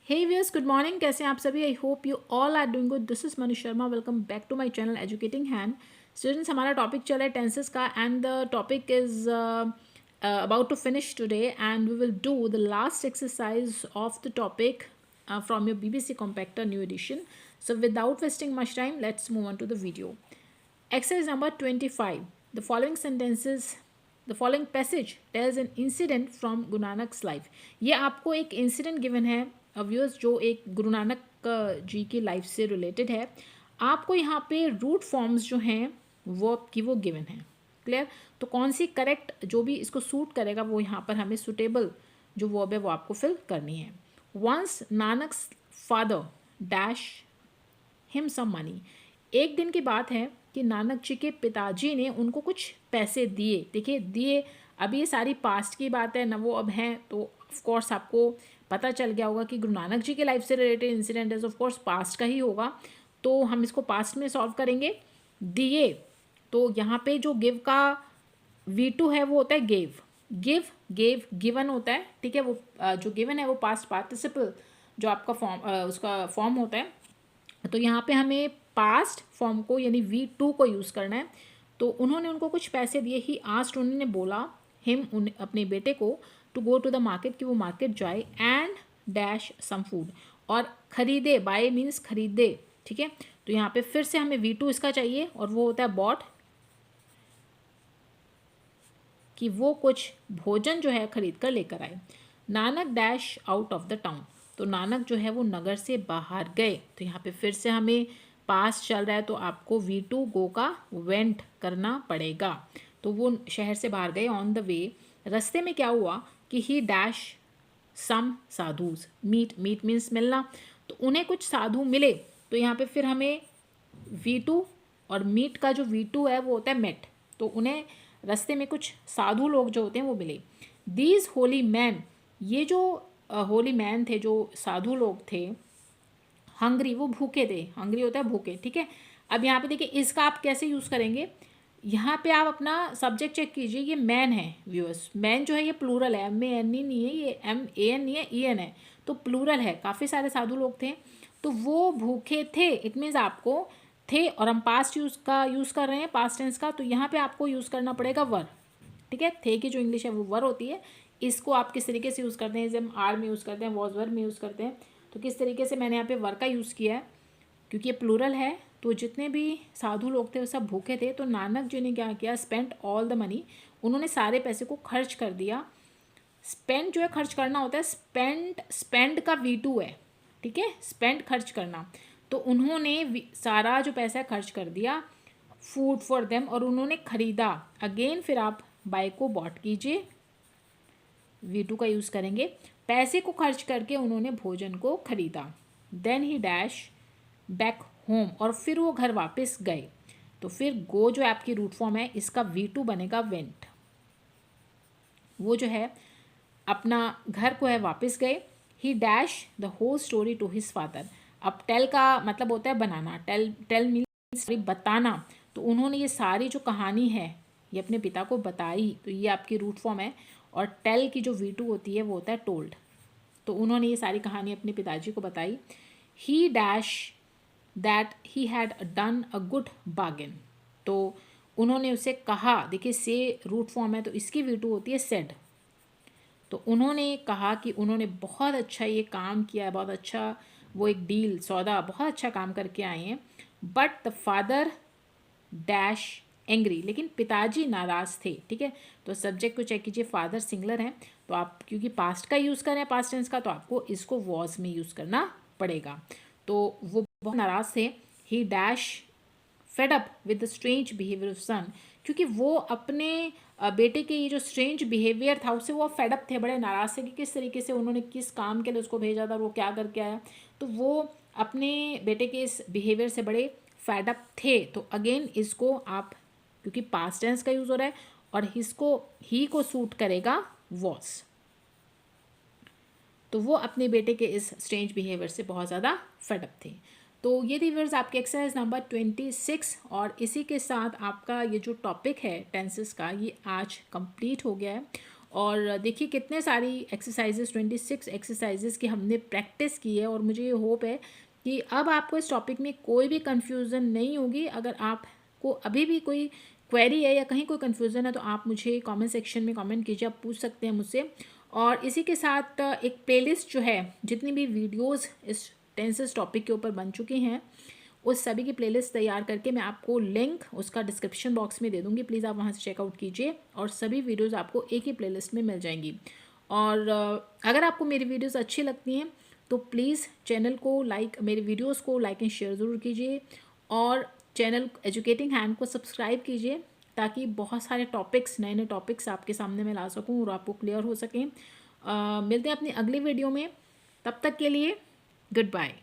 Hey viewers, good morning. कैसे हैं आप सभी? I hope you all are doing good. This is Manu Sharma. Welcome back to my channel educating hand. Students, हमारा topic चल रहा है टेंसेस का and the topic is about to finish today, and we will do the last exercise of the topic from your BBC Compactor new edition. So without wasting much time, let's move on to the video. Exercise number 25. The following sentences, the following passage tells an incident from Guru Nanak's life. ये आपको एक incident given है viewers जो एक गुरु नानक जी की life से related है. आपको यहाँ पे रूट फॉर्म्स जो हैं वर्ब की वो गिवन है. क्लियर? तो कौन सी करेक्ट जो भी इसको सूट करेगा वो यहाँ पर हमें सुटेबल जो वर्ब है वो आपको फिल करनी है. Once Nanak's father dash him some money. एक दिन की बात है कि नानक जी के पिताजी ने उनको कुछ पैसे दिए. देखिए दिए, अभी ये सारी पास्ट की बात है ना, वो अब हैं, तो ऑफ कोर्स आपको पता चल गया होगा कि गुरु नानक जी के लाइफ से रिलेटेड इंसिडेंट है, ऑफ कोर्स पास्ट का ही होगा. तो हम इसको पास्ट में सॉल्व करेंगे. दिए, तो यहाँ पे जो गिव का V2 है वो होता है गेव. गिव, गेव, गिवन होता है. ठीक है, वो जो गिवन है वो पास्ट पार्टिसिपल जो आपका फॉर्म उसका फॉर्म होता है. तो यहाँ पे हमें पास्ट फॉर्म को यानी V2 को यूज़ करना है. तो उन्होंने उनको कुछ पैसे दिए. ही आस्क्ड, उन्होंने बोला हिम अपने बेटे को to go to the market कि वो मार्केट जाए एंड डैश सम फूड, और ख़रीदे. बाय मीन्स खरीदे. ठीक है, तो यहाँ पे फिर से हमें V2 इसका चाहिए और वो होता है बॉट, कि वो कुछ भोजन जो है खरीद कर लेकर आए. Nanak dash out of the town, तो नानक जो है वो नगर से बाहर गए. तो यहाँ पे फिर से हमें पास चल रहा है तो आपको V2 गो का वेंट करना पड़ेगा. तो वो शहर से बाहर गए. ऑन द वे, रास्ते में क्या हुआ कि he dash some sadhus meet. Meet means मिलना, तो उन्हें कुछ साधु मिले. तो यहाँ पे फिर हमें V2 और मीट का जो V2 है वो होता है मेट. तो उन्हें रास्ते में कुछ साधु लोग जो होते हैं वो मिले. दीज होली मैन, ये जो होली मैन थे, जो साधु लोग थे, हंग्री, वो भूखे थे. हंग्री होता है भूखे. ठीक है, अब यहाँ पे देखिए इसका आप कैसे यूज़ करेंगे. यहाँ पे आप अपना सब्जेक्ट चेक कीजिए. ये मैन है व्यूअर्स. मैन जो है ये प्लूरल है, MAN नहीं है, ये MAN नहीं है, EN है. तो प्लूरल है, काफ़ी सारे साधु लोग थे. तो वो भूखे थे, इट मीन्स आपको थे, और हम पास्ट यूज़ कर रहे हैं, पास्ट टेंस का. तो यहाँ पे आपको यूज़ करना पड़ेगा वर. ठीक है, थे की जो इंग्लिश है वो वर होती है. इसको आप किस तरीके से यूज़ करते हैं, जैसे हम आर में यूज़ करते हैं, वॉज वर में यूज़ करते हैं. तो किस तरीके से मैंने यहाँ पे वर का यूज़ किया है, क्योंकि ये प्लूरल है. तो जितने भी साधु लोग थे वो सब भूखे थे. तो नानक जी ने क्या किया, स्पेंट ऑल द मनी, उन्होंने सारे पैसे को खर्च कर दिया. स्पेंड जो है खर्च करना होता है, स्पेंड का V2 है. ठीक है, स्पेंड खर्च करना. तो उन्होंने सारा जो पैसा है खर्च कर दिया. फूड फॉर देम, और उन्होंने खरीदा. अगेन फिर आप बाय को बॉट कीजिए, V2 का यूज़ करेंगे. पैसे को खर्च करके उन्होंने भोजन को खरीदा. Then he dash back home, और फिर वो घर वापस गए. तो फिर गो जो आपकी रूट फॉर्म है इसका V2 बनेगा वेंट. वो जो है अपना घर को है वापस गए. He dash the whole story to his father. अब टेल का मतलब होता है बनाना. टेल मीन्स बताना. तो उन्होंने ये सारी जो कहानी है ये अपने पिता को बताई. तो ये आपकी रूट फॉर्म है. और टेल की जो V2 होती है वो होता है टोल्ड. तो उन्होंने ये सारी कहानी अपने पिताजी को बताई. ही dash that he had done a good bargain. तो उन्होंने उसे कहा. देखिए से रूट फॉर्म है तो इसकी V2 होती है सेड. तो उन्होंने कहा कि उन्होंने बहुत अच्छा ये काम किया है, बहुत अच्छा वो एक डील सौदा बहुत अच्छा काम करके आए हैं. But the father dash angry, लेकिन पिताजी नाराज़ थे. ठीक है, तो सब्जेक्ट को चेक कीजिए, फादर सिंगुलर है. तो आप क्योंकि पास्ट का यूज़ कर रहे हैं, पास्ट टेंस का, तो आपको इसको वॉज में यूज़ करना पड़ेगा. तो वो बहुत नाराज़ थे. He dash fed up with the strange behaviour of son, क्योंकि वो अपने बेटे के ये जो स्ट्रेंज बिहेवियर था उससे वो फेड अप थे, बड़े नाराज़ थे कि किस तरीके से उन्होंने किस काम के लिए उसको भेजा था और वो क्या करके आया. तो वो अपने बेटे के इस बिहेवियर से बड़े फेड अप थे. तो अगेन इसको आप, क्योंकि पास्ट टेंस का यूज़ हो रहा है और इसको ही को सूट करेगा वॉज. तो वो अपने बेटे के इस स्ट्रेंज बिहेवियर से बहुत ज़्यादा फेड अप थे. तो ये थी व्यूअर्स आपके एक्सरसाइज नंबर 26. और इसी के साथ आपका ये जो टॉपिक है टेंसेस का ये आज कंप्लीट हो गया है. और देखिए कितने सारी एक्सरसाइजेस 26 एक्सरसाइजेस की हमने प्रैक्टिस की है और मुझे ये होप है कि अब आपको इस टॉपिक में कोई भी कन्फ्यूज़न नहीं होगी। अगर आपको अभी भी कोई क्वेरी है या कहीं कोई कन्फ्यूज़न है तो आप मुझे कमेंट सेक्शन में कमेंट कीजिए, आप पूछ सकते हैं मुझसे। और इसी के साथ एक प्लेलिस्ट जो है, जितनी भी वीडियोस इस टेंसेस टॉपिक के ऊपर बन चुकी हैं, उस सभी की प्लेलिस्ट तैयार करके मैं आपको लिंक उसका डिस्क्रिप्शन बॉक्स में दे दूँगी। प्लीज़ आप वहाँ से चेकआउट कीजिए और सभी वीडियोज़ आपको एक ही प्लेलिस्ट में मिल जाएंगी। और अगर आपको मेरी वीडियोज़ अच्छी लगती हैं तो प्लीज़ चैनल को लाइक, मेरे वीडियोज़ को लाइक एंड शेयर ज़रूर कीजिए और चैनल एजुकेटिंग हैंड को सब्सक्राइब कीजिए, ताकि बहुत सारे टॉपिक्स, नए नए टॉपिक्स आपके सामने मैं ला सकूं और आपको क्लियर हो सकें। मिलते हैं अपनी अगली वीडियो में, तब तक के लिए गुड बाय।